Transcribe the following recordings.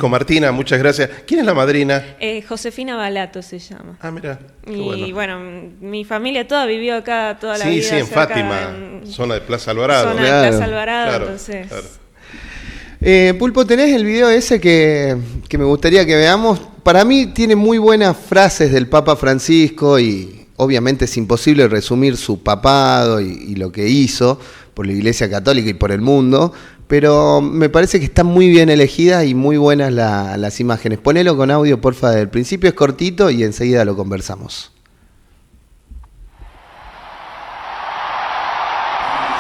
Con Martina, muchas gracias. ¿Quién es la madrina? Josefina Balato se llama. Ah, mira. Y bueno, mi familia toda vivió acá toda la vida. Sí, en Fátima, zona de Plaza Alvarado. Zona de Plaza Alvarado, claro, entonces. Claro. Pulpo, ¿tenés el video ese que me gustaría que veamos? Para mí tiene muy buenas frases del Papa Francisco y obviamente es imposible resumir su papado y lo que hizo por la Iglesia Católica y por el mundo, pero me parece que están muy bien elegidas y muy buenas las imágenes. Ponelo con audio, porfa, del principio, es cortito y enseguida lo conversamos.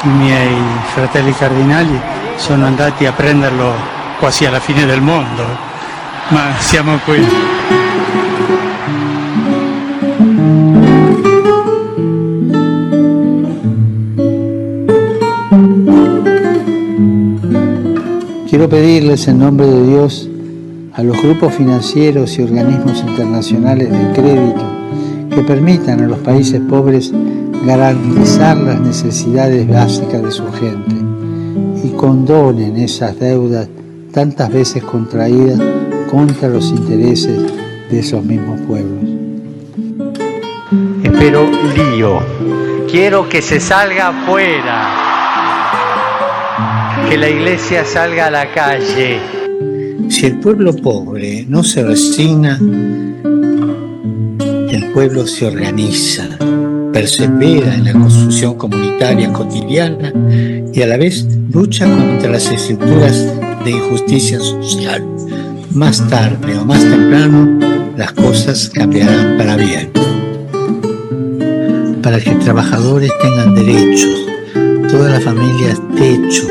I miei fratelli cardinali sono andati a prenderlo quasi alla fine del mondo, ma siamo qui. Quiero pedirles en nombre de Dios a los grupos financieros y organismos internacionales de crédito que permitan a los países pobres garantizar las necesidades básicas de su gente y condonen esas deudas tantas veces contraídas contra los intereses de esos mismos pueblos. Espero lío. Quiero que se salga afuera. Que la iglesia salga a la calle. Si el pueblo pobre no se resigna, el pueblo se organiza, persevera en la construcción comunitaria cotidiana y a la vez lucha contra las estructuras de injusticia social. Más tarde o más temprano, las cosas cambiarán para bien. Para que trabajadores tengan derechos, todas las familias techo,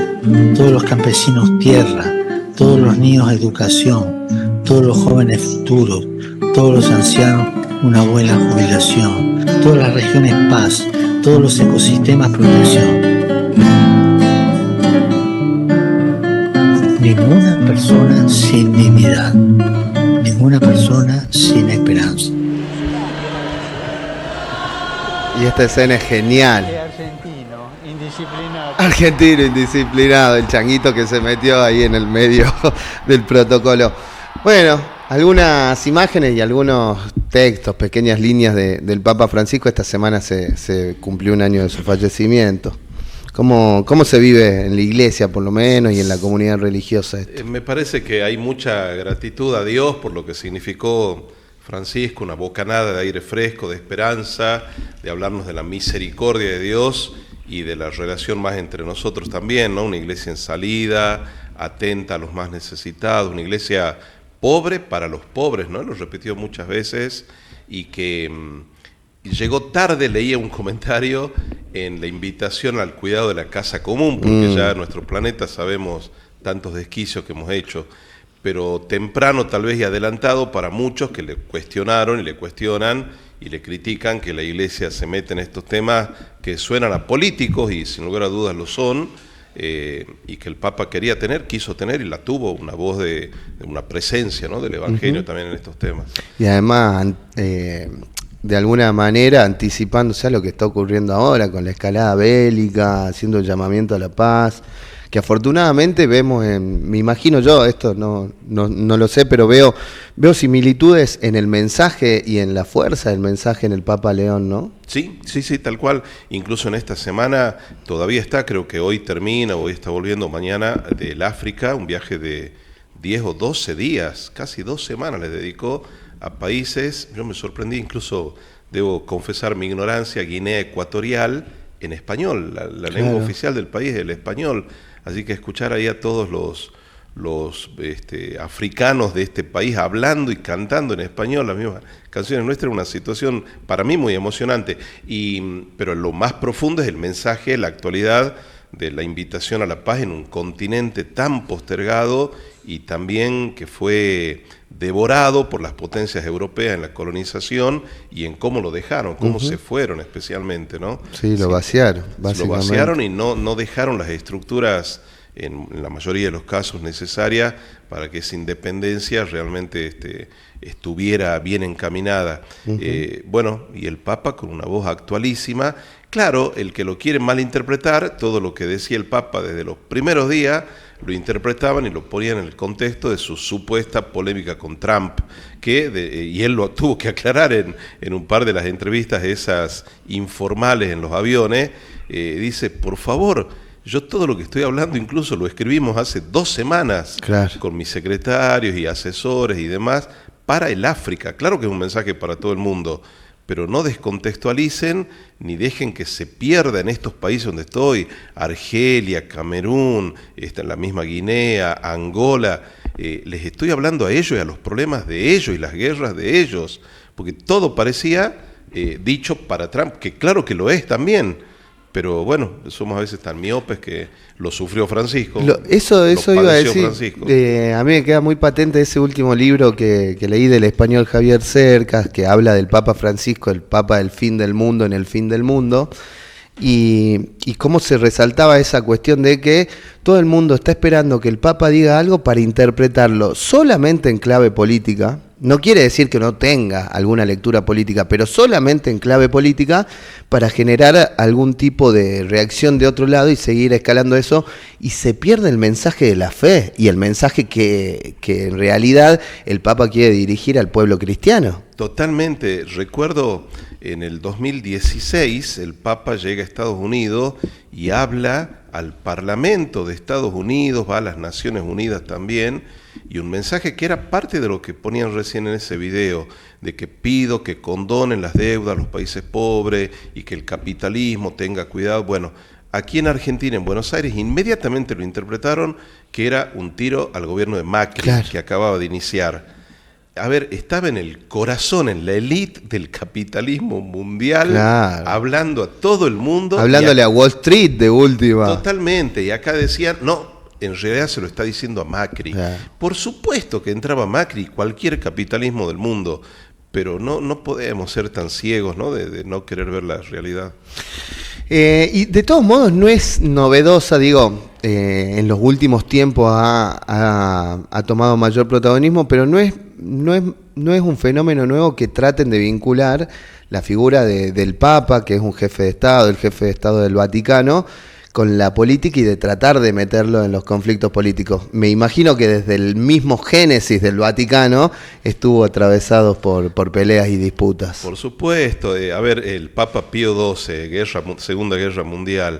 todos los campesinos tierra, todos los niños educación, todos los jóvenes futuros, todos los ancianos una buena jubilación, todas las regiones paz, todos los ecosistemas protección. Ninguna persona sin dignidad, ninguna persona sin esperanza. Y esta escena es genial. Argentino indisciplinado, el changuito que se metió ahí en el medio del protocolo. Bueno, algunas imágenes y algunos textos, pequeñas líneas del Papa Francisco. Esta semana se cumplió un año de su fallecimiento. ¿Cómo se vive en la iglesia, por lo menos, y en la comunidad religiosa esto? Me parece que hay mucha gratitud a Dios por lo que significó Francisco, una bocanada de aire fresco, de esperanza, de hablarnos de la misericordia de Dios y de la relación más entre nosotros también, ¿no? Una iglesia en salida, atenta a los más necesitados, una iglesia pobre para los pobres, ¿no? Lo repitió muchas veces y que llegó tarde, leía un comentario en la invitación al cuidado de la casa común, porque ya en nuestro planeta sabemos tantos desquicios que hemos hecho, pero temprano tal vez y adelantado para muchos que le cuestionaron y le cuestionan y le critican que la iglesia se mete en estos temas que suenan a políticos y sin lugar a dudas lo son, y que el Papa quiso tener y la tuvo, una voz de una presencia, ¿no? Del Evangelio también en estos temas. Y además, de alguna manera, anticipándose a lo que está ocurriendo ahora con la escalada bélica, haciendo el llamamiento a la paz, que afortunadamente vemos me imagino yo, esto no lo sé, pero veo similitudes en el mensaje y en la fuerza del mensaje en el Papa León, ¿no? Sí, tal cual. Incluso en esta semana todavía está, creo que hoy termina, hoy está volviendo mañana del África, un viaje de 10 o 12 días, casi 2 semanas le dedicó a países. Yo me sorprendí, incluso debo confesar mi ignorancia, Guinea Ecuatorial en español, la lengua oficial del país es el español. Así que escuchar ahí a todos los africanos de este país hablando y cantando en español las mismas canciones nuestras era una situación para mí muy emocionante. Pero lo más profundo es el mensaje, la actualidad de la invitación a la paz en un continente tan postergado y también que fue devorado por las potencias europeas en la colonización y en cómo lo dejaron, cómo se fueron especialmente, ¿no? Sí, lo vaciaron, básicamente. Lo vaciaron y no dejaron las estructuras en la mayoría de los casos necesaria para que esa independencia realmente estuviera bien encaminada. Bueno, y el Papa con una voz actualísima. Claro, el que lo quiere malinterpretar, todo lo que decía el Papa desde los primeros días, lo interpretaban y lo ponían en el contexto de su supuesta polémica con Trump, y él lo tuvo que aclarar en un par de las entrevistas esas informales en los aviones. Dice, por favor, yo todo lo que estoy hablando incluso lo escribimos hace 2 semanas, claro, con mis secretarios y asesores y demás, para el África. Claro que es un mensaje para todo el mundo, pero no descontextualicen ni dejen que se pierda en estos países donde estoy, Argelia, Camerún, en la misma Guinea, Angola. Les estoy hablando a ellos y a los problemas de ellos y las guerras de ellos, porque todo parecía dicho para Trump, que claro que lo es también, pero bueno, somos a veces tan miopes que lo sufrió Francisco. Eso iba a decir. A mí me queda muy patente ese último libro que leí del español Javier Cercas, que habla del Papa Francisco, el Papa del fin del mundo en el fin del mundo, y cómo se resaltaba esa cuestión de que todo el mundo está esperando que el Papa diga algo para interpretarlo solamente en clave política. No quiere decir que no tenga alguna lectura política, pero solamente en clave política para generar algún tipo de reacción de otro lado y seguir escalando eso, y se pierde el mensaje de la fe y el mensaje que en realidad el Papa quiere dirigir al pueblo cristiano. Totalmente. Recuerdo en el 2016 el Papa llega a Estados Unidos y habla al Parlamento de Estados Unidos, va a las Naciones Unidas también, y un mensaje que era parte de lo que ponían recién en ese video, de que pido que condonen las deudas a los países pobres y que el capitalismo tenga cuidado. Bueno, aquí en Argentina, en Buenos Aires, inmediatamente lo interpretaron que era un tiro al gobierno de Macri, claro, que acababa de iniciar. A ver, estaba en el corazón, en la élite del capitalismo mundial, claro, hablando a todo el mundo. Hablándole a Wall Street de última. Totalmente, y acá decían, no, en realidad se lo está diciendo a Macri. Claro. Por supuesto que entraba Macri, cualquier capitalismo del mundo, pero no podemos ser tan ciegos, ¿no? De no querer ver la realidad. Y de todos modos no es novedosa, en los últimos tiempos ha tomado mayor protagonismo, pero no es un fenómeno nuevo que traten de vincular la figura del Papa, que es un jefe de Estado, el jefe de Estado del Vaticano, con la política y de tratar de meterlo en los conflictos políticos. Me imagino que desde el mismo génesis del Vaticano estuvo atravesado por peleas y disputas. Por supuesto. A ver, el Papa Pío XII, Segunda Guerra Mundial,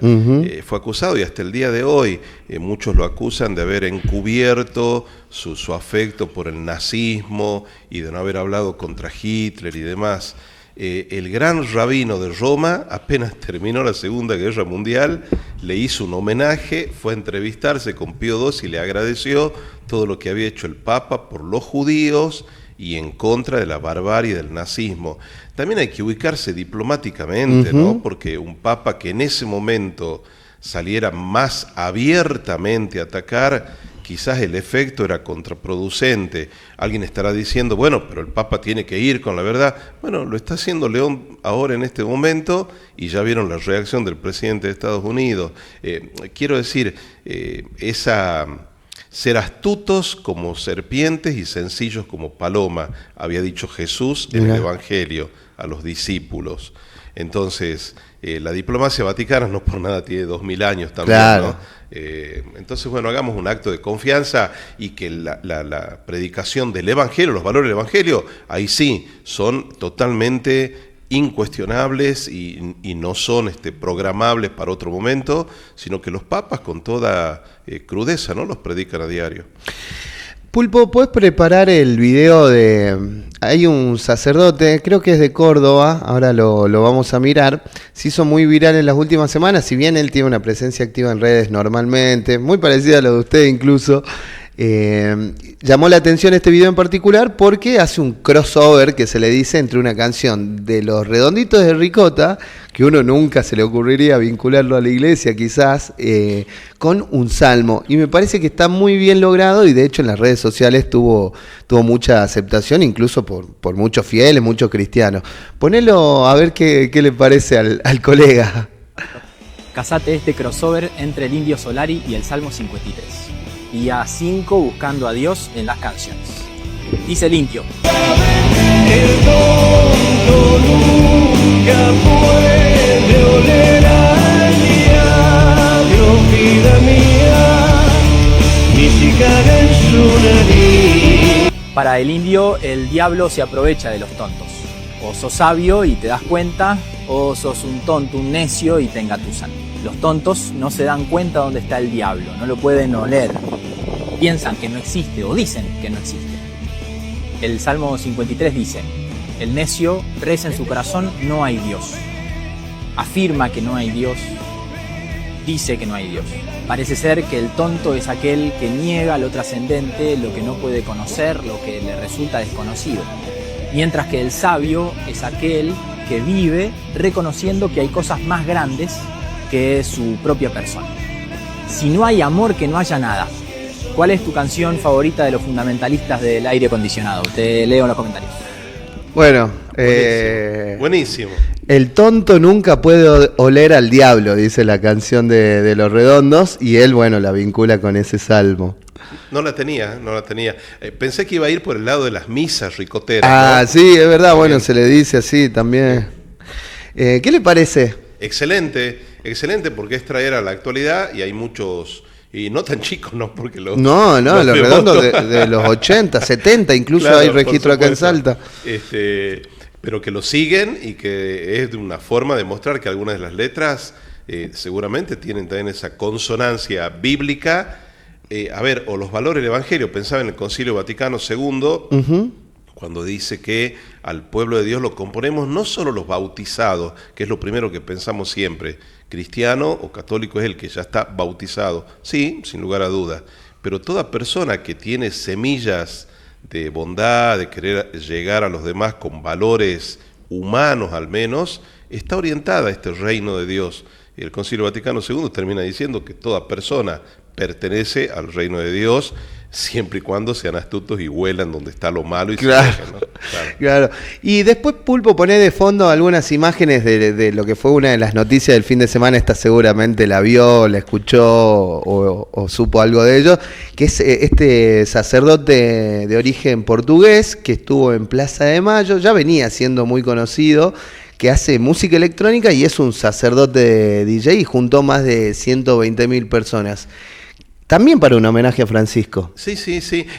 fue acusado, y hasta el día de hoy muchos lo acusan de haber encubierto su afecto por el nazismo y de no haber hablado contra Hitler y demás. El gran rabino de Roma, apenas terminó la Segunda Guerra Mundial, le hizo un homenaje, fue a entrevistarse con Pío II y le agradeció todo lo que había hecho el Papa por los judíos y en contra de la barbarie del nazismo. También hay que ubicarse diplomáticamente, ¿no? Porque un Papa que en ese momento saliera más abiertamente a atacar, quizás el efecto era contraproducente. Alguien estará diciendo, bueno, pero el Papa tiene que ir con la verdad. Bueno, lo está haciendo León ahora en este momento, y ya vieron la reacción del presidente de Estados Unidos. Quiero decir, ser astutos como serpientes y sencillos como paloma, había dicho Jesús en el Evangelio a los discípulos. Entonces, la diplomacia vaticana no por nada tiene 2000 años también, claro, ¿no? Entonces, bueno, hagamos un acto de confianza, y que la predicación del Evangelio, los valores del Evangelio, ahí sí, son totalmente incuestionables y no son programables para otro momento, sino que los papas con toda crudeza, ¿no?, los predican a diario. Pulpo, ¿puedes preparar el video hay un sacerdote, creo que es de Córdoba, ahora lo vamos a mirar, se hizo muy viral en las últimas semanas, si bien él tiene una presencia activa en redes normalmente, muy parecida a lo de usted incluso, llamó la atención este video en particular porque hace un crossover, que se le dice, entre una canción de Los Redonditos de Ricota, que uno nunca se le ocurriría vincularlo a la iglesia quizás, con un salmo, y me parece que está muy bien logrado, y de hecho en las redes sociales tuvo mucha aceptación, incluso por muchos fieles, muchos cristianos. Ponelo a ver qué le parece al colega. Casate este crossover entre el Indio Solari y el Salmo 53. Día 5 buscando a Dios en las canciones. Dice el Indio. El tonto nunca puede oler al diablo, vida mía, ni si caga en su nariz. Para el Indio, el diablo se aprovecha de los tontos. O sos sabio y te das cuenta, o sos un tonto, un necio y te engatusan. Los tontos no se dan cuenta dónde está el diablo, no lo pueden oler. Piensan que no existe o dicen que no existe. El Salmo 53 dice, el necio reza en su corazón, no hay Dios. Afirma que no hay Dios, dice que no hay Dios. Parece ser que el tonto es aquel que niega lo trascendente, lo que no puede conocer, lo que le resulta desconocido. Mientras que el sabio es aquel que vive reconociendo que hay cosas más grandes que su propia persona. Si no hay amor, que no haya nada. ¿Cuál es tu canción favorita de los fundamentalistas del aire acondicionado? Te leo en los comentarios. Bueno, buenísimo. El tonto nunca puede oler al diablo, dice la canción de Los Redondos, y él, bueno, la vincula con ese salmo. No la tenía. Pensé que iba a ir por el lado de las misas ricoteras. Ah, ¿no? sí, es verdad, bueno, se le dice así también. ¿Qué le parece? Excelente porque es traer a la actualidad y hay muchos, y no tan chicos, ¿no? Porque los Los Redondos de los 80, 70, incluso claro, hay registro acá en Salta. Pero que lo siguen y que es de una forma de mostrar que algunas de las letras seguramente tienen también esa consonancia bíblica. O los valores del Evangelio. Pensaba en el Concilio Vaticano II, cuando dice que al pueblo de Dios lo componemos no solo los bautizados, que es lo primero que pensamos siempre. Cristiano o católico es el que ya está bautizado. Sí, sin lugar a dudas. Pero toda persona que tiene semillas de bondad, de querer llegar a los demás con valores humanos al menos, está orientada a este reino de Dios. Y el Concilio Vaticano II termina diciendo que toda persona pertenece al reino de Dios, siempre y cuando sean astutos y huelan donde está lo malo y claro, se dejan, ¿no? Claro. Y después, Pulpo, poné de fondo algunas imágenes de lo que fue una de las noticias del fin de semana. Esta seguramente la vio, la escuchó o supo algo de ello, que es este sacerdote de origen portugués que estuvo en Plaza de Mayo, ya venía siendo muy conocido, que hace música electrónica y es un sacerdote de DJ y juntó más de 120.000 personas. También para un homenaje a Francisco. Sí.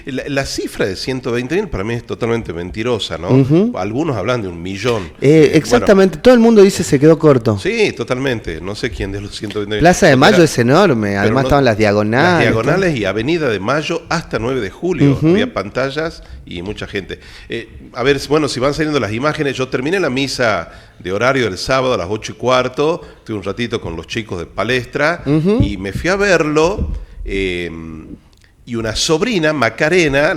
La cifra de 120.000 para mí es totalmente mentirosa, ¿no? Algunos hablan de 1 millón. Exactamente, todo el mundo dice se quedó corto. Sí, totalmente. No sé quién de los 120.000. Plaza de Mayo es enorme, además estaban las diagonales. Las diagonales y Avenida de Mayo hasta 9 de julio. Había pantallas y mucha gente. Si van saliendo las imágenes, yo terminé la misa de horario del sábado a las 8:15, estuve un ratito con los chicos de Palestra y me fui a verlo. Y una sobrina, Macarena,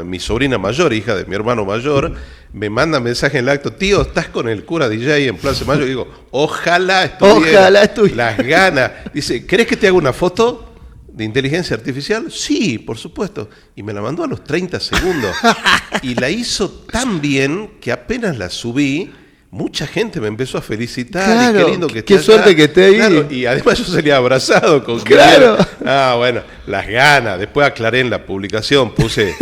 mi sobrina mayor, hija de mi hermano mayor, me manda mensaje en el acto: tío, ¿estás con el cura DJ en Plaza de Mayo? Y digo, ojalá estuviera. Las ganas. Dice, ¿querés que te haga una foto de inteligencia artificial? Sí, por supuesto. Y me la mandó a los 30 segundos. Y la hizo tan bien que apenas la subí, mucha gente me empezó a felicitar. Claro, y qué lindo que esté qué allá. suerte que esté ahí. Claro, y además yo salía abrazado con claro. Bueno, las ganas. Después aclaré en la publicación, puse,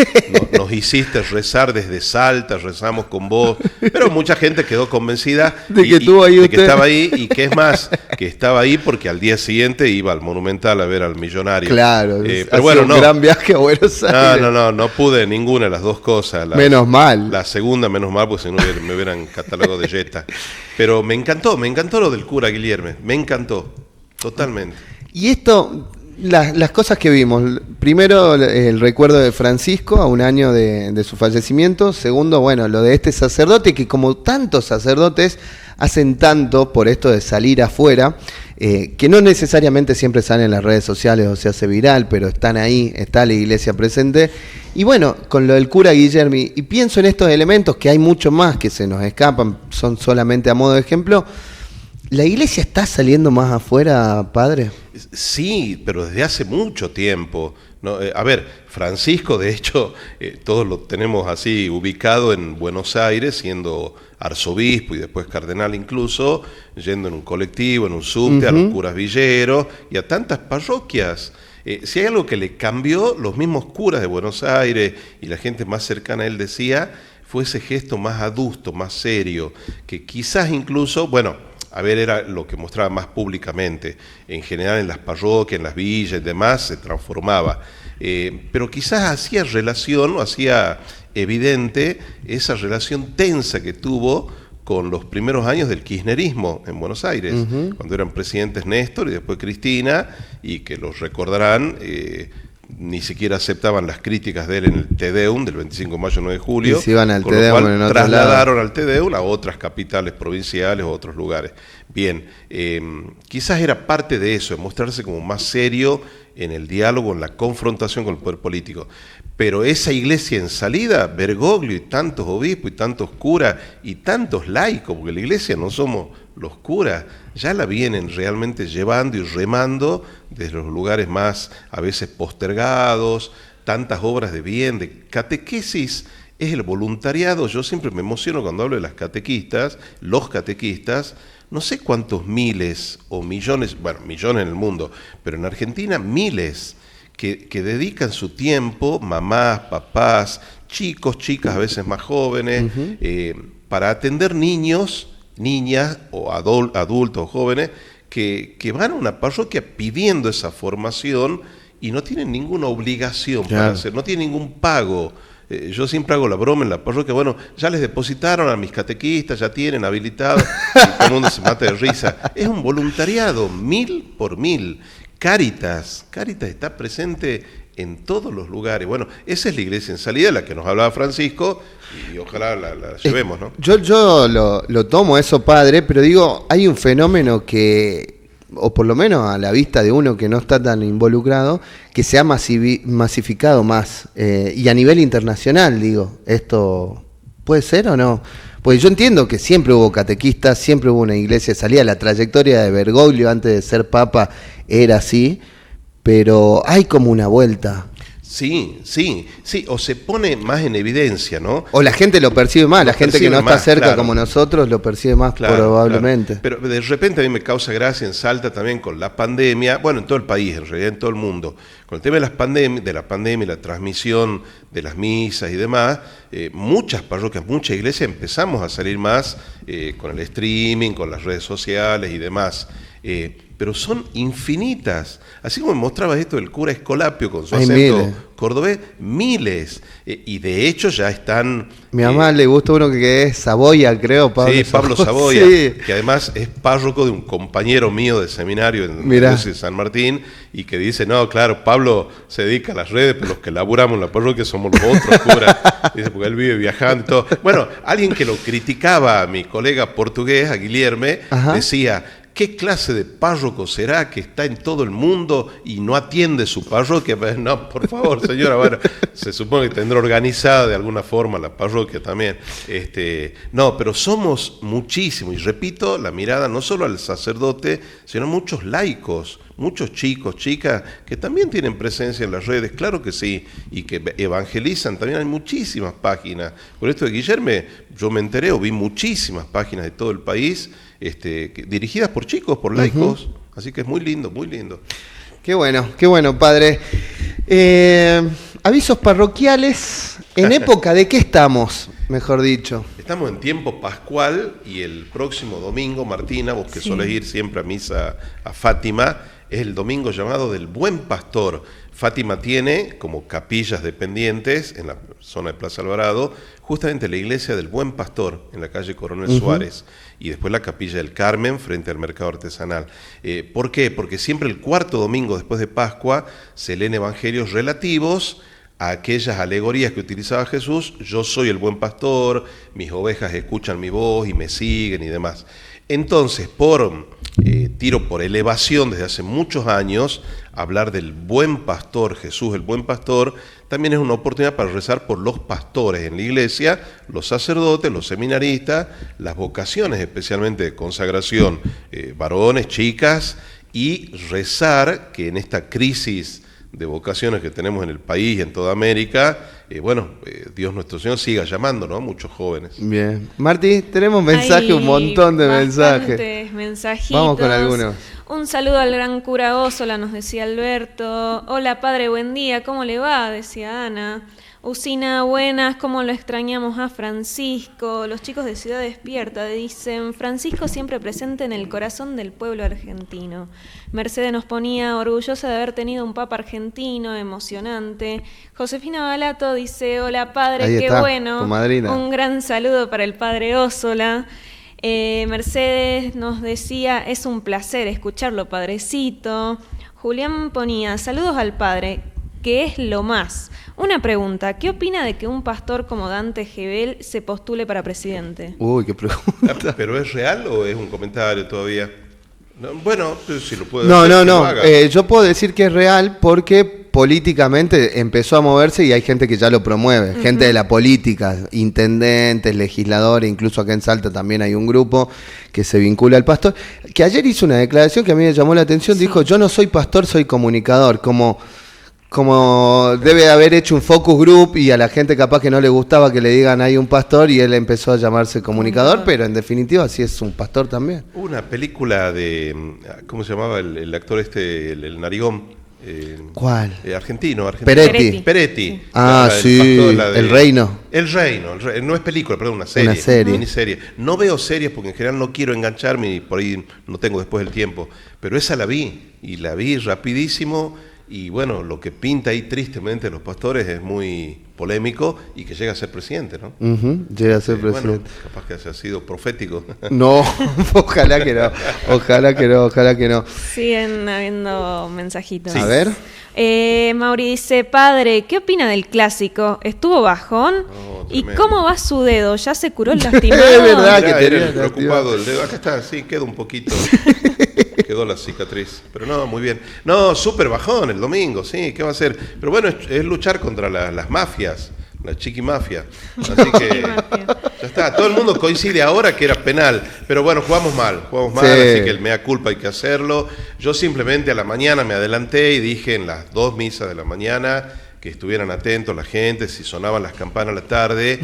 nos hiciste rezar desde Salta, rezamos con vos. Pero mucha gente quedó convencida de que estaba ahí, y que es más, que estaba ahí porque al día siguiente iba al Monumental a ver al Millonario. Claro, pero bueno, un gran viaje a Buenos Aires. No pude ninguna de las dos cosas. Menos mal. La segunda, menos mal, porque si no me hubieran catalogado de Jetta. Pero me encantó lo del cura Guillermo, me encantó, totalmente. Y esto, las cosas que vimos, primero el recuerdo de Francisco a un año de su fallecimiento, segundo, bueno, lo de este sacerdote que como tantos sacerdotes hacen tanto por esto de salir afuera, que no necesariamente siempre salen en las redes sociales o se hace viral, pero están ahí, está la iglesia presente. Y bueno, con lo del cura Guillermo, y pienso en estos elementos, que hay mucho más que se nos escapan, son solamente a modo de ejemplo, ¿La iglesia está saliendo más afuera, padre? Sí, pero desde hace mucho tiempo. ¿No? A ver, Francisco, de hecho, todos lo tenemos así ubicado en Buenos Aires, siendo arzobispo y después cardenal incluso, yendo en un colectivo, en un subte, a los curas villeros y a tantas parroquias. Si hay algo que le cambió, los mismos curas de Buenos Aires y la gente más cercana a él decía, fue ese gesto más adusto, más serio, que quizás incluso, bueno, a ver, era lo que mostraba más públicamente. En general en las parroquias, en las villas y demás se transformaba. Pero quizás hacía relación, o hacía evidente esa relación tensa que tuvo con los primeros años del kirchnerismo en Buenos Aires, cuando eran presidentes Néstor y después Cristina, y que los recordarán, ni siquiera aceptaban las críticas de él en el Tedeum del 25 de mayo 9 de julio, y se iban al con Tedeum lo cual en otro trasladaron lado. al Tedeum a otras capitales provinciales o otros lugares. Bien, quizás era parte de eso, de mostrarse como más serio en el diálogo, en la confrontación con el poder político. Pero esa iglesia en salida, Bergoglio y tantos obispos y tantos curas y tantos laicos, porque la iglesia no somos los curas, ya la vienen realmente llevando y remando desde los lugares más a veces postergados, tantas obras de bien, de catequesis. Es el voluntariado. Yo siempre me emociono cuando hablo de las catequistas, los catequistas, no sé cuántos miles o millones, bueno, millones en el mundo, pero en Argentina miles que dedican su tiempo, mamás, papás, chicos, chicas a veces más jóvenes, para atender niños, niñas o adultos o jóvenes que van a una parroquia pidiendo esa formación y no tienen ninguna obligación para hacer, no tienen ningún pago. Yo siempre hago la broma en la parroquia, bueno, ya les depositaron a mis catequistas, ya tienen habilitado, y todo el mundo se mata de risa. Es un voluntariado, 1000 por 1000. Cáritas está presente en todos los lugares. Bueno, esa es la iglesia en salida, la que nos hablaba Francisco, y ojalá la llevemos, ¿no? Yo lo tomo eso, padre, pero digo, hay un fenómeno que, o por lo menos a la vista de uno que no está tan involucrado, que se ha masificado más, y a nivel internacional, digo, ¿esto puede ser o no? Pues yo entiendo que siempre hubo catequistas, siempre hubo una iglesia de salida, la trayectoria de Bergoglio antes de ser papa era así, pero hay como una vuelta. Sí, o se pone más en evidencia, ¿no? O la gente lo percibe más, la gente que no está cerca como nosotros lo percibe más probablemente. Claro. Pero de repente a mí me causa gracia en Salta también con la pandemia, bueno, en todo el país, en realidad en todo el mundo, con el tema de la pandemia y la transmisión de las misas y demás, muchas parroquias, muchas iglesias empezamos a salir más con el streaming, con las redes sociales y demás. Pero son infinitas. Así como me mostrabas esto del cura Escolapio con su acento cordobés, miles. Y de hecho ya están... Mi mamá le gusta uno que es Saboya, creo, Pablo. Sí, Pablo Saboya, sí. Que además es párroco de un compañero mío de seminario en la diócesis de San Martín, y que dice, no, claro, Pablo se dedica a las redes, pero los que laburamos en la parroquia somos los otros curas. Dice, porque él vive viajando y todo. Bueno, alguien que lo criticaba a mi colega portugués, a Guilherme, decía... ¿Qué clase de párroco será que está en todo el mundo y no atiende su parroquia? No, por favor, señora, bueno, se supone que tendrá organizada de alguna forma la parroquia también. No, pero somos muchísimos, y repito, la mirada no solo al sacerdote, sino a muchos laicos, muchos chicos, chicas, que también tienen presencia en las redes, claro que sí, y que evangelizan. También hay muchísimas páginas. Por esto de Guillermo, yo me enteré, o vi muchísimas páginas de todo el país, dirigidas por chicos, por laicos, así que es muy lindo, muy lindo. Qué bueno, padre. Avisos parroquiales, ¿en época de qué estamos, mejor dicho? Estamos en tiempo pascual y el próximo domingo, Martina, vos que solés ir siempre a misa a Fátima, es el domingo llamado del Buen Pastor. Fátima tiene como capillas dependientes en la zona de Plaza Alvarado, justamente la iglesia del Buen Pastor en la calle Coronel Suárez, y después la capilla del Carmen frente al mercado artesanal. ¿Por qué? Porque siempre el cuarto domingo después de Pascua se leen evangelios relativos a aquellas alegorías que utilizaba Jesús. Yo soy el buen pastor, mis ovejas escuchan mi voz y me siguen y demás. Entonces, por tiro por elevación desde hace muchos años, hablar del buen pastor, Jesús el buen pastor, también es una oportunidad para rezar por los pastores en la iglesia, los sacerdotes, los seminaristas, las vocaciones especialmente de consagración, varones, chicas, y rezar que en esta crisis de vocaciones que tenemos en el país y en toda América, Dios nuestro Señor siga llamando, ¿no? Muchos jóvenes. Bien. Martí, tenemos mensajes, un montón de mensajes. Mensajitos. Vamos con algunos. Un saludo al gran cura Ósola, nos decía Alberto. Hola padre, buen día, ¿cómo le va? Decía Ana. Usina, buenas, ¿cómo lo extrañamos a Francisco? Los chicos de Ciudad Despierta dicen, Francisco siempre presente en el corazón del pueblo argentino. Mercedes nos ponía orgullosa de haber tenido un papa argentino, emocionante. Josefina Balato dice, hola padre, ahí qué está, bueno. tu madrina. Un gran saludo para el padre Ósola. Mercedes nos decía, es un placer escucharlo, padrecito. Julián ponía, saludos al padre, que es lo más. Una pregunta, ¿qué opina de que un pastor como Dante Gebel se postule para presidente? Uy, qué pregunta. ¿Pero es real o es un comentario todavía? No, bueno, si lo puedo No, decir, no, que no. lo haga. Yo puedo decir que es real porque políticamente empezó a moverse y hay gente que ya lo promueve. Gente de la política, intendentes, legisladores, incluso acá en Salta también hay un grupo que se vincula al pastor. Que ayer hizo una declaración que a mí me llamó la atención. Sí. Dijo, yo no soy pastor, soy comunicador. Como debe haber hecho un focus group y a la gente capaz que no le gustaba que le digan hay un pastor y él empezó a llamarse comunicador, pero en definitiva sí es un pastor también. Una película de, ¿cómo se llamaba el actor el narigón? ¿Cuál? Argentino. Peretti. Ah, sí, El Reino. El Reino, no es película, perdón, una serie. Miniserie. No veo series porque en general no quiero engancharme y por ahí no tengo después el tiempo, pero esa la vi y la vi rapidísimo. Y bueno, lo que pinta ahí tristemente los pastores es muy polémico y que llega a ser presidente, ¿no? Llega a ser presidente. Bueno, capaz que haya sido profético. No, ojalá que no. Siguen habiendo mensajitos. Sí. A ver. Mauri dice, padre, ¿qué opina del clásico? ¿Estuvo bajón? No, ¿y cómo va su dedo? ¿Ya se curó el lastimado? Es verdad que tenía preocupado el dedo. Acá está, sí, queda un poquito. Quedó la cicatriz, pero no, muy bien. No, súper bajón el domingo, sí, ¿qué va a hacer? Pero bueno, es luchar contra las mafias, la chiquimafia. Así que ya está, todo el mundo coincide ahora que era penal, pero bueno, jugamos mal, sí. Así que el mea culpa hay que hacerlo. Yo simplemente a la mañana me adelanté y dije en las 2 misas de la mañana que estuvieran atentos la gente, si sonaban las campanas a la tarde,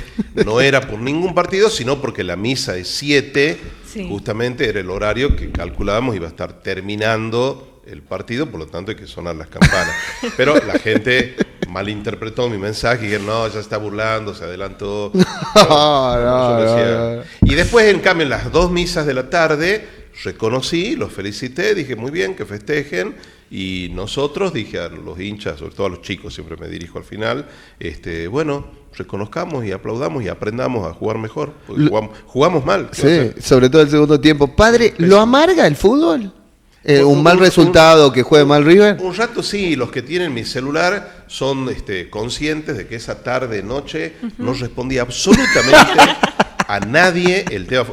no era por ningún partido, sino porque la misa de 7, sí. Justamente era el horario que calculábamos iba a estar terminando el partido, por lo tanto hay que sonar las campanas. Pero la gente malinterpretó mi mensaje y dijeron, no, ya está burlando, se adelantó. No. Y después, en cambio, en las 2 misas de la tarde, reconocí, los felicité, dije, muy bien, que festejen. Y nosotros, dije a los hinchas, sobre todo a los chicos, siempre me dirijo al final, reconozcamos y aplaudamos y aprendamos a jugar mejor. Jugamos mal. Sí, sobre todo el segundo tiempo. Padre, ¿lo amarga el fútbol? ¿Un mal resultado, que juegue mal River? Un rato sí, los que tienen mi celular son conscientes de que esa tarde, noche, no respondía absolutamente a nadie el tema.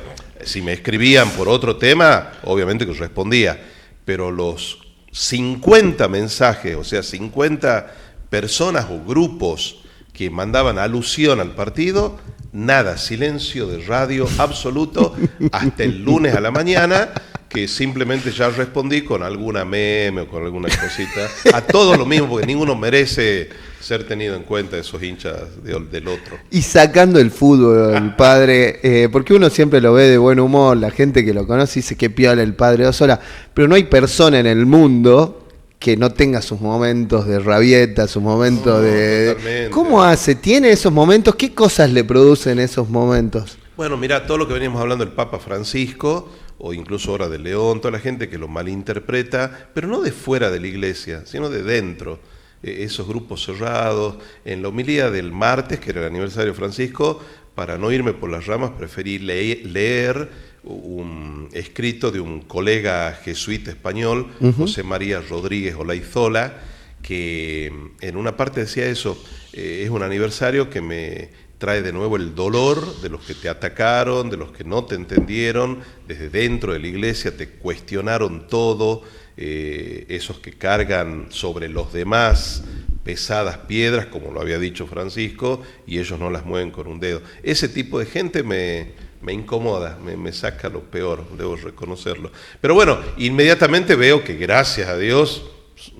Si me escribían por otro tema, obviamente que respondía, pero los 50 mensajes, o sea, 50 personas o grupos que mandaban alusión al partido, nada, silencio de radio absoluto hasta el lunes a la mañana, que simplemente ya respondí con alguna meme o con alguna cosita, a todo lo mismo, porque ninguno merece ser tenido en cuenta esos hinchas del otro. Y sacando el fútbol, padre, porque uno siempre lo ve de buen humor, la gente que lo conoce dice que piola el padre Ósola, pero no hay persona en el mundo que no tenga sus momentos de rabieta, sus momentos de... ¿Cómo hace? ¿Tiene esos momentos? ¿Qué cosas le producen esos momentos? Bueno, mira, todo lo que veníamos hablando del Papa Francisco, o incluso ahora de León, toda la gente que lo malinterpreta, pero no de fuera de la iglesia, sino de dentro. Esos grupos cerrados. En la homilía del martes, que era el aniversario de Francisco, para no irme por las ramas, preferí leer un escrito de un colega jesuita español, José María Rodríguez Olaizola, que en una parte decía eso, es un aniversario que me trae de nuevo el dolor de los que te atacaron, de los que no te entendieron, desde dentro de la iglesia te cuestionaron todo, esos que cargan sobre los demás pesadas piedras, como lo había dicho Francisco, y ellos no las mueven con un dedo. Ese tipo de gente me incomoda, me saca lo peor, debo reconocerlo. Pero bueno, inmediatamente veo que gracias a Dios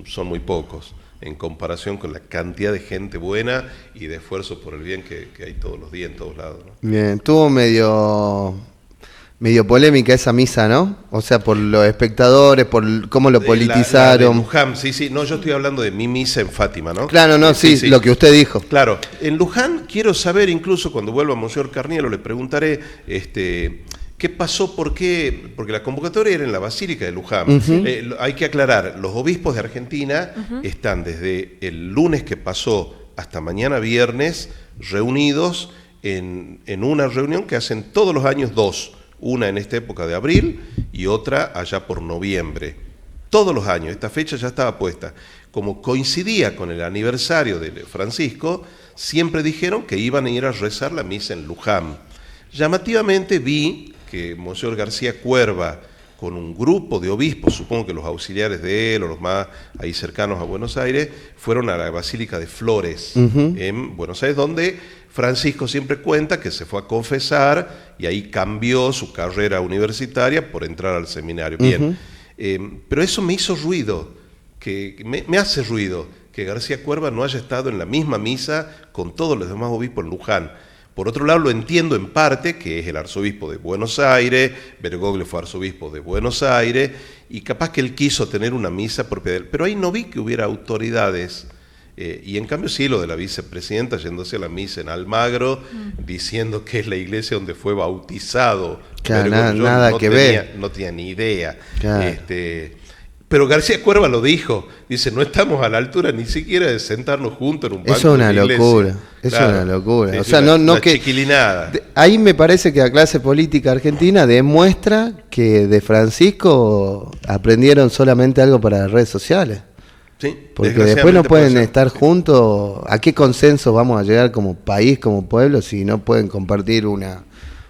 son muy pocos, en comparación con la cantidad de gente buena y de esfuerzo por el bien que hay todos los días en todos lados, ¿no? Bien, tuvo medio polémica esa misa, ¿no? O sea, por los espectadores, por cómo lo politizaron. La de Luján, sí, no, yo estoy hablando de mi misa en Fátima, ¿no? Claro, no, sí, lo que usted dijo. Claro, en Luján quiero saber, incluso cuando vuelva Monseñor Carnielo, le preguntaré qué pasó, por qué, porque la convocatoria era en la Basílica de Luján. Hay que aclarar, los obispos de Argentina están desde el lunes que pasó hasta mañana viernes reunidos en una reunión que hacen todos los años dos. Una en esta época de abril y otra allá por noviembre. Todos los años, esta fecha ya estaba puesta. Como coincidía con el aniversario de Francisco, siempre dijeron que iban a ir a rezar la misa en Luján. Llamativamente vi que Monseñor García Cuerva, con un grupo de obispos, supongo que los auxiliares de él o los más ahí cercanos a Buenos Aires, fueron a la Basílica de Flores, en Buenos Aires, donde Francisco siempre cuenta que se fue a confesar y ahí cambió su carrera universitaria por entrar al seminario. Bien, pero eso me hizo ruido, me hace ruido que García Cuerva no haya estado en la misma misa con todos los demás obispos en Luján. Por otro lado, lo entiendo en parte, que es el arzobispo de Buenos Aires, Bergoglio fue arzobispo de Buenos Aires, y capaz que él quiso tener una misa propia de él, pero ahí no vi que hubiera autoridades. Y en cambio sí, lo de la vicepresidenta yéndose a la misa en Almagro, diciendo que es la iglesia donde fue bautizado. Claro, nada que ver. No tenía ni idea. Claro. Pero García Cuerva lo dijo, dice, no estamos a la altura ni siquiera de sentarnos juntos en un banco. Eso es una de la locura, iglesia. eso Claro. es una locura. Sí, o sea, una que chiquilinada. Ahí me parece que la clase política argentina demuestra que de Francisco aprendieron solamente algo para las redes sociales. Sí, Porque después no pueden estar juntos. ¿A qué consenso vamos a llegar como país, como pueblo, si no pueden compartir una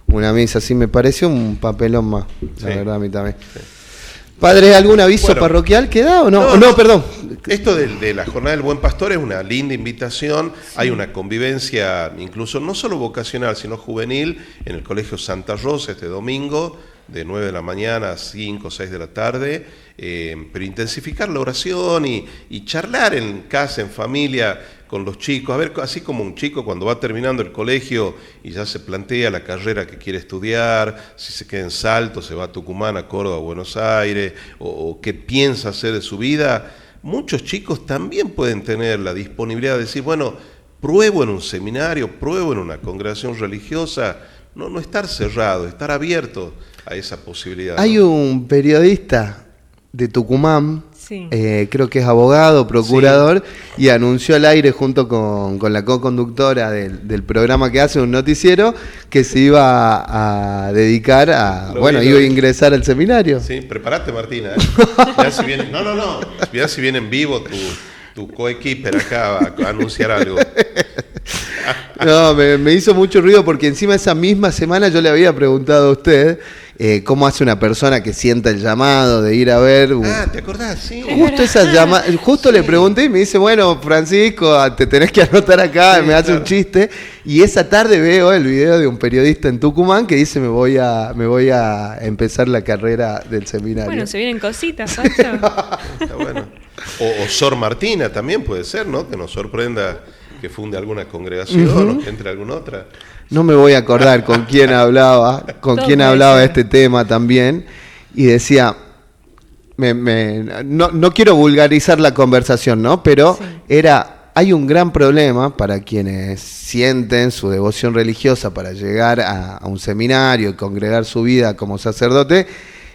misa? Así me pareció un papelón más, la verdad, a mí también. Sí. Padre, ¿algún aviso parroquial queda o no? No, perdón. Esto de la Jornada del Buen Pastor es una linda invitación. Sí. Hay una convivencia, incluso no solo vocacional, sino juvenil, en el Colegio Santa Rosa este domingo, de 9 de la mañana a 5 o 6 de la tarde, pero intensificar la oración y charlar en casa, en familia, con los chicos, a ver, así como un chico cuando va terminando el colegio y ya se plantea la carrera que quiere estudiar, si se queda en Salto, se va a Tucumán, a Córdoba, a Buenos Aires, o qué piensa hacer de su vida, muchos chicos también pueden tener la disponibilidad de decir, bueno, pruebo en un seminario, pruebo en una congregación religiosa, no estar cerrado, estar abierto a esa posibilidad. Hay un periodista de Tucumán, creo que es abogado, procurador, y anunció al aire junto con la co-conductora del programa que hace, un noticiero, que se iba a dedicar a, iba a ingresar al seminario. Sí, prepárate, Martina. Mirá si viene en vivo tu coequiper acá a anunciar algo. No, me hizo mucho ruido porque encima esa misma semana yo le había preguntado a usted cómo hace una persona que sienta el llamado de ir a ver. ¿Te acordás? Sí. Justo le pregunté y me dice, bueno, Francisco, te tenés que anotar acá, y me hace un chiste. Y esa tarde veo el video de un periodista en Tucumán que dice, me voy a empezar la carrera del seminario. Bueno, se vienen cositas, Pacho. Está bueno. O Sor Martina también puede ser, ¿no? Que nos sorprenda que funde alguna congregación o que entre alguna otra. No me voy a acordar con quién hablaba, de este tema también, y decía, no quiero vulgarizar la conversación, ¿no? Pero hay un gran problema para quienes sienten su devoción religiosa para llegar a un seminario y congregar su vida como sacerdote,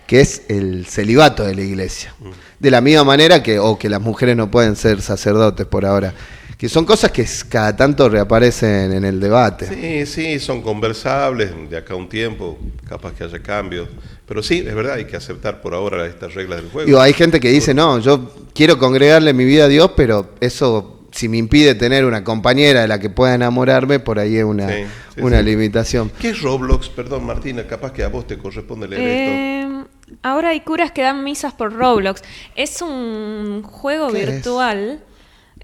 que es el celibato de la iglesia. De la misma manera que las mujeres no pueden ser sacerdotes por ahora. Que son cosas que cada tanto reaparecen en el debate. Sí, son conversables, de acá a un tiempo, capaz que haya cambios. Pero sí, es verdad, hay que aceptar por ahora estas reglas del juego. Hay gente que dice, no, yo quiero congregarle mi vida a Dios, pero eso si me impide tener una compañera de la que pueda enamorarme, por ahí es una limitación. ¿Qué es Roblox? Perdón, Martina, capaz que a vos te corresponde leer esto. Ahora hay curas que dan misas por Roblox. Es un juego virtual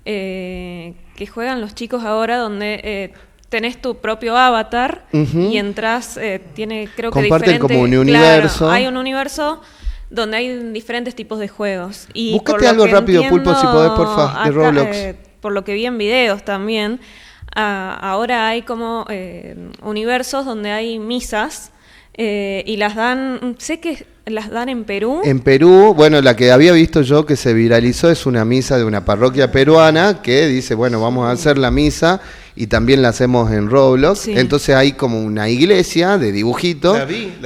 que juegan los chicos ahora donde tenés tu propio avatar y entras, tiene creo que comparten diferentes... como un universo. Claro, hay un universo donde hay diferentes tipos de juegos. Y búscate algo rápido, Pulpo, si podés, porfa, de Roblox. Por lo que vi en videos también, ahora hay como universos donde hay misas y las dan, sé que las dan en Perú. En Perú, bueno, la que había visto yo que se viralizó es una misa de una parroquia peruana que dice, bueno, vamos a hacer la misa y también la hacemos en Roblox. Sí. Entonces hay como una iglesia de dibujitos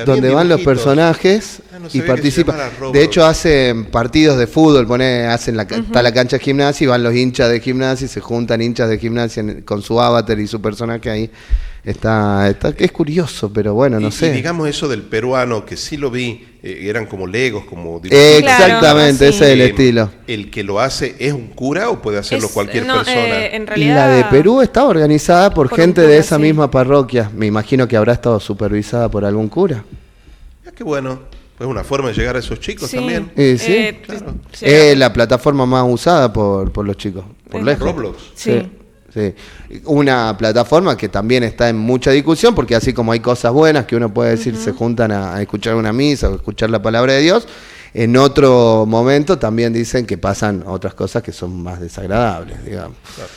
donde van los personajes y participan. De hecho hacen partidos de fútbol, está la cancha de gimnasia y van los hinchas de gimnasia y se juntan hinchas de gimnasia con su avatar y su personaje ahí. Es curioso, pero bueno, no sé. Y digamos eso del peruano, que sí lo vi, eran como legos, como... Exactamente, claro, ese es el estilo. ¿El que lo hace es un cura o puede hacerlo cualquier persona? En realidad, la de Perú está organizada por gente de esa misma parroquia. Me imagino que habrá estado supervisada por algún cura. Qué bueno. Es una forma de llegar a esos chicos también. Sí, claro. Es la plataforma más usada por los chicos. Por lejos. Roblox. Sí. Una plataforma que también está en mucha discusión, porque así como hay cosas buenas que uno puede decir, se juntan a escuchar una misa o escuchar la palabra de Dios, en otro momento también dicen que pasan otras cosas que son más desagradables, digamos. Claro.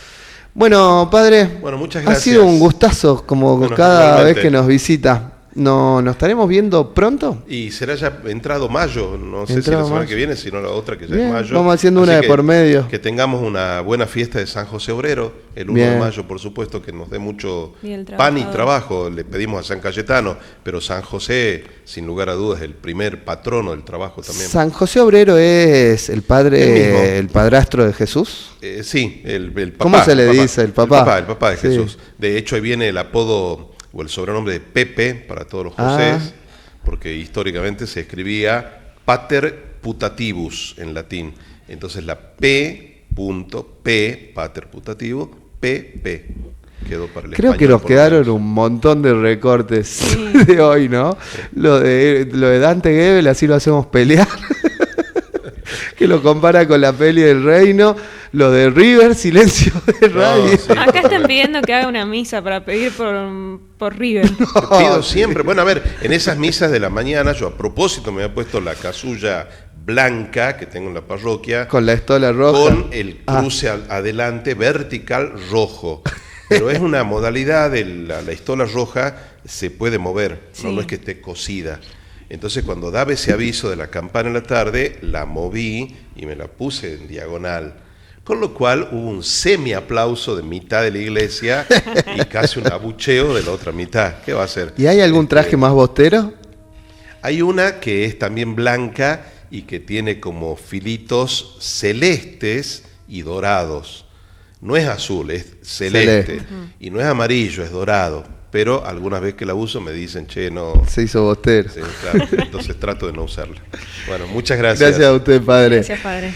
Bueno, padre, muchas gracias. Ha sido un gustazo como cada vez que nos visita. ¿Nos estaremos viendo pronto? Y será ya entrado mayo, no sé si la semana que viene, sino la otra que ya es mayo. Vamos haciendo una de por medio. Que tengamos una buena fiesta de San José Obrero, el 1 de mayo, por supuesto, que nos dé mucho pan y trabajo. Le pedimos a San Cayetano, pero San José, sin lugar a dudas, es el primer patrono del trabajo también. ¿San José Obrero es el padre, el padrastro de Jesús? Sí, el papá. ¿Cómo se le dice? El papá. El papá de Jesús. De hecho, ahí viene el apodo o el sobrenombre de Pepe para todos los Josés, porque históricamente se escribía Pater Putativus en latín. Entonces la P, Pater Putativo, PP, quedó para el Creo que nos quedaron un montón de recortes de hoy, ¿no? Lo de Dante Gebel, así lo hacemos pelear. Que lo compara con la peli del Reino, lo de River, silencio de radio. Acá están pidiendo que haga una misa para pedir por River. Te pido siempre. Bueno, a ver, en esas misas de la mañana, yo a propósito me había puesto la casulla blanca que tengo en la parroquia. Con la estola roja. Con el cruce adelante vertical rojo. Pero es una modalidad de la estola roja, se puede mover, no es que esté cosida. Entonces cuando daba ese aviso de la campana en la tarde, la moví y me la puse en diagonal. Con lo cual hubo un semi-aplauso de mitad de la iglesia y casi un abucheo de la otra mitad. ¿Qué va a hacer? ¿Y hay algún traje más bostero? Hay una que es también blanca y que tiene como filitos celestes y dorados. No es azul, es celeste. Y no es amarillo, es dorado. Pero algunas veces que la uso me dicen, che, no... Se hizo bostero. Sí, claro, entonces trato de no usarla. Bueno, muchas gracias. Gracias a usted, padre. Gracias, padre.